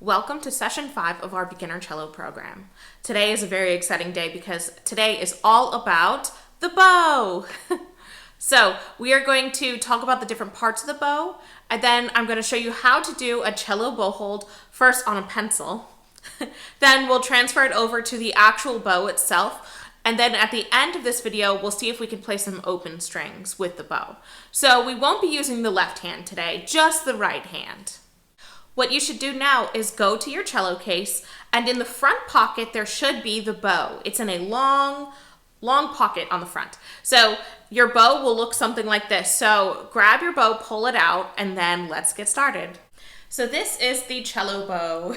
Welcome to session 5 of our beginner cello program. Today is a very exciting day because today is all about the bow. So we are going to talk about the different parts of the bow, and then I'm going to show you how to do a cello bow hold first on a pencil. Then we'll transfer it over to the actual bow itself, and then at the end of this video we'll see if we can play some open strings with the bow. So we won't be using the left hand today, just the right hand. What you should do now is go to your cello case, and in the front pocket there should be the bow. It's in a long pocket on the front. So your bow will look something like this. So grab your bow, pull it out, and then let's get started. So this is the cello bow.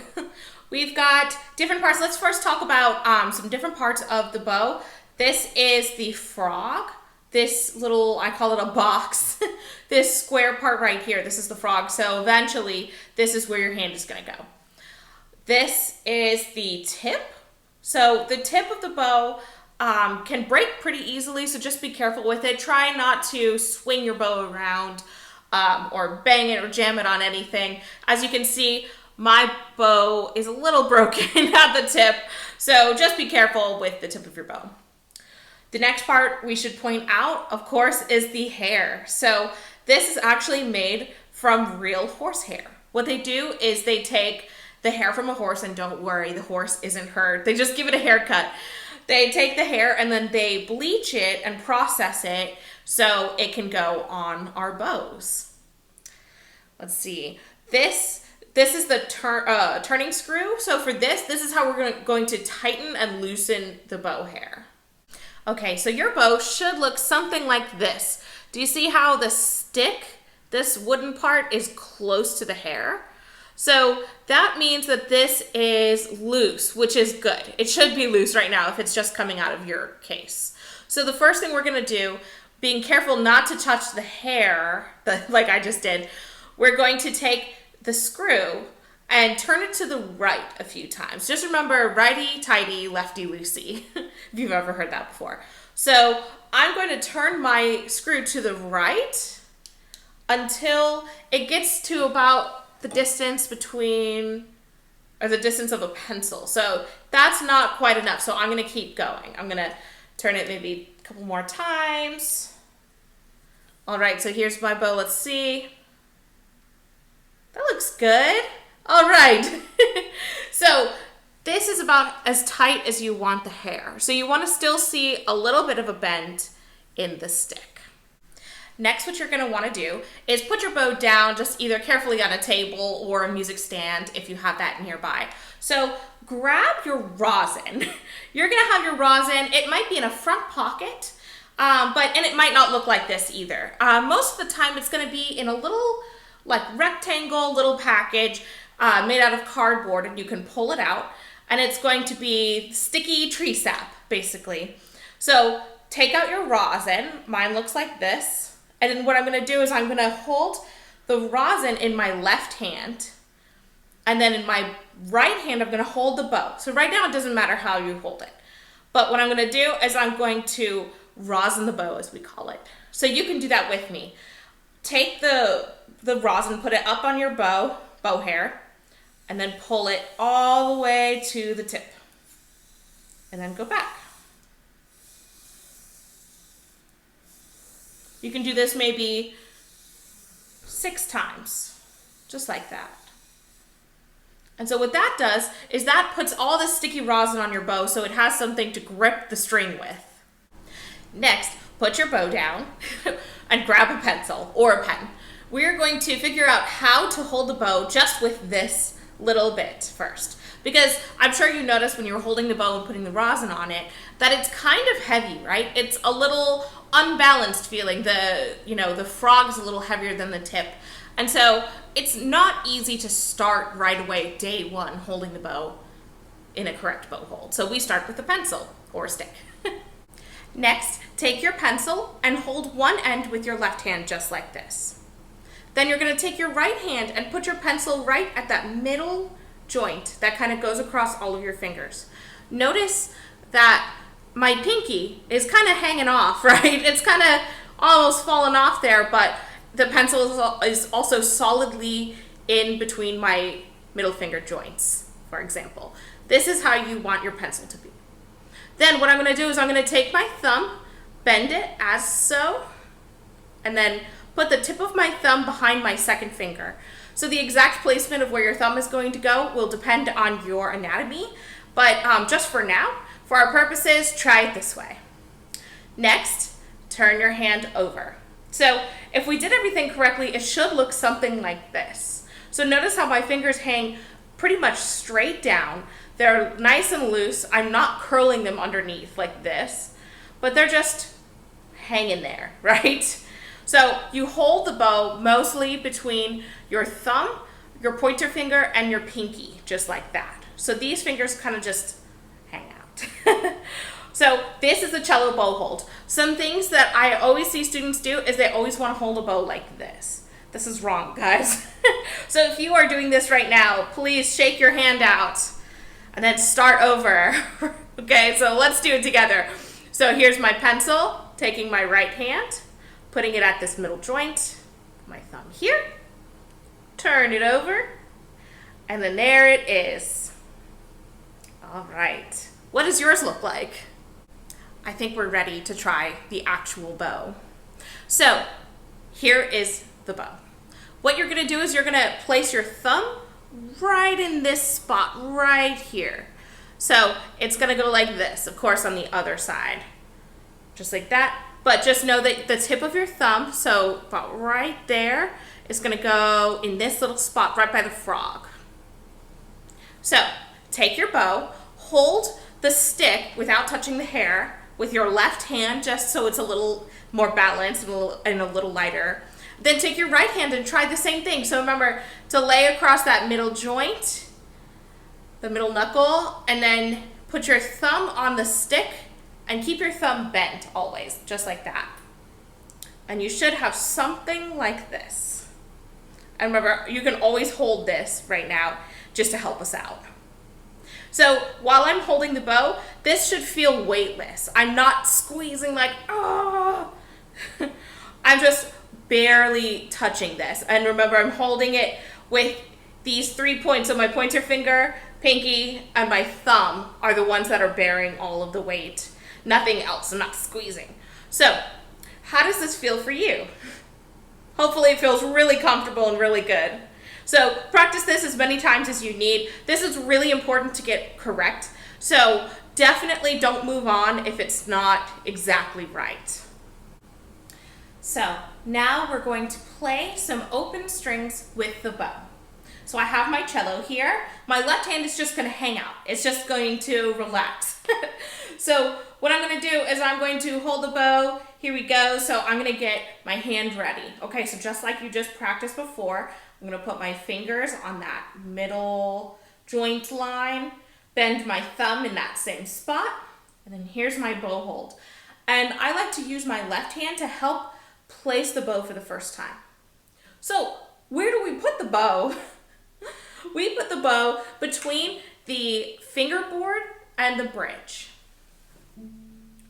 We've got different parts. Let's first talk about some different parts of the bow. This is the frog. This little, I call it a box, this square part right here, this is the frog. So eventually, this is where your hand is going to go. This is the tip. So the tip of the bow can break pretty easily, so just be careful with it. Try not to swing your bow around or bang it or jam it on anything. As you can see, my bow is a little broken at the tip, so just be careful with the tip of your bow. The next part we should point out, of course, is the hair. So this is actually made from real horse hair. What they do is they take the hair from a horse, and don't worry, the horse isn't hurt. They just give it a haircut. They take the hair and then they bleach it and process it so it can go on our bows. Let's see. This is the turning screw. So for this is how we're going to tighten and loosen the bow hair. Okay, so your bow should look something like this. Do you see how the stick, this wooden part, is close to the hair? So that means that this is loose, which is good. It should be loose right now if it's just coming out of your case. So the first thing we're gonna do, being careful not to touch the hair, like I just did, we're going to take the screw and turn it to the right a few times. Just remember, righty-tighty, lefty-loosey, if you've ever heard that before. So I'm going to turn my screw to the right until it gets to about the distance between, or the distance of a pencil. So that's not quite enough, so I'm gonna keep going. I'm gonna turn it maybe a couple more times. All right, so here's my bow, let's see. That looks good. All right, so this is about as tight as you want the hair. So you want to still see a little bit of a bend in the stick. Next, what you're going to want to do is put your bow down just either carefully on a table or a music stand if you have that nearby. So grab your rosin. You're going to have your rosin. It might be in a front pocket, and it might not look like this either. Most of the time, it's going to be in a little like rectangle little package made out of cardboard, and you can pull it out, and it's going to be sticky tree sap, basically. So take out your rosin. Mine looks like this. And then what I'm going to do is I'm going to hold the rosin in my left hand, and then in my right hand, I'm going to hold the bow. So right now, it doesn't matter how you hold it. But what I'm going to do is I'm going to rosin the bow, as we call it. So you can do that with me. Take the rosin, put it up on your bow hair, and then pull it all the way to the tip, and then go back. You can do this maybe 6 times, just like that. And so what that does is that puts all the sticky rosin on your bow so it has something to grip the string with. Next, put your bow down and grab a pencil or a pen. We're going to figure out how to hold the bow just with this little bit first, because I'm sure you noticed when you were holding the bow and putting the rosin on it that it's kind of heavy, right? It's a little unbalanced feeling. The frog is a little heavier than the tip, and so it's not easy to start right away day one holding the bow in a correct bow hold. So we start with a pencil or a stick. Next, take your pencil and hold one end with your left hand just like this. Then you're going to take your right hand and put your pencil right at that middle joint that kind of goes across all of your fingers. Notice that my pinky is kind of hanging off, right? It's kind of almost fallen off there, but the pencil is also solidly in between my middle finger joints, for example. This is how you want your pencil to be. Then what I'm going to do is I'm going to take my thumb, bend it as so, and then put the tip of my thumb behind my second finger. So the exact placement of where your thumb is going to go will depend on your anatomy, but just for now, for our purposes, try it this way. Next, turn your hand over. So if we did everything correctly, it should look something like this. So notice how my fingers hang pretty much straight down. They're nice and loose. I'm not curling them underneath like this, but they're just hanging there, right? So you hold the bow mostly between your thumb, your pointer finger, and your pinky, just like that. So these fingers kind of just hang out. So this is a cello bow hold. Some things that I always see students do is they always want to hold a bow like this. This is wrong, guys. So if you are doing this right now, please shake your hand out and then start over. Okay, so let's do it together. So here's my pencil, taking my right hand, putting it at this middle joint, my thumb here, turn it over, and then there it is. All right, what does yours look like? I think we're ready to try the actual bow. So here is the bow. What you're gonna do is you're gonna place your thumb right in this spot right here. So it's gonna go like this, of course on the other side, just like that. But just know that the tip of your thumb, so about right there, is gonna go in this little spot right by the frog. So take your bow, hold the stick without touching the hair with your left hand, just so it's a little more balanced and a little lighter. Then take your right hand and try the same thing. So remember to lay across that middle joint, the middle knuckle, and then put your thumb on the stick and keep your thumb bent always, just like that. And you should have something like this. And remember, you can always hold this right now just to help us out. So while I'm holding the bow, this should feel weightless. I'm not squeezing like, oh. I'm just barely touching this. And remember, I'm holding it with these 3 points. So my pointer finger, pinky, and my thumb are the ones that are bearing all of the weight. Nothing else. I'm not squeezing. So how does this feel for you? Hopefully it feels really comfortable and really good. So practice this as many times as you need. This is really important to get correct. So definitely don't move on if it's not exactly right. So now we're going to play some open strings with the bow. So I have my cello here. My left hand is just gonna hang out. It's just going to relax. So what I'm gonna do is I'm going to hold the bow. Here we go. So I'm gonna get my hand ready. Okay, so just like you just practiced before, I'm gonna put my fingers on that middle joint line, bend my thumb in that same spot, and then here's my bow hold. And I like to use my left hand to help place the bow for the first time. So where do we put the bow? We put the bow between the fingerboard and the bridge.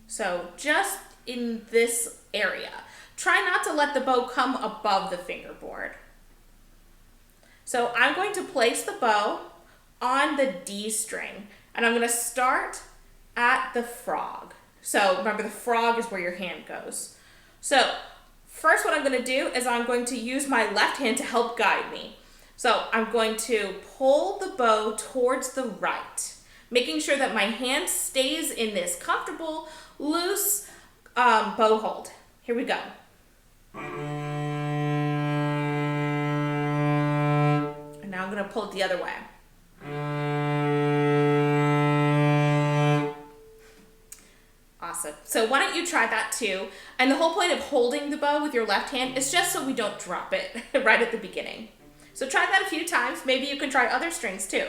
So just in this area. Try not to let the bow come above the fingerboard. So I'm going to place the bow on the D string, and I'm going to start at the frog. So remember, the frog is where your hand goes. So first what I'm going to do is I'm going to use my left hand to help guide me. So I'm going to pull the bow towards the right, making sure that my hand stays in this comfortable, loose bow hold. Here we go. And now I'm going to pull it the other way. Awesome. So why don't you try that too? And the whole point of holding the bow with your left hand is just so we don't drop it right at the beginning. So try that a few times. Maybe you can try other strings too.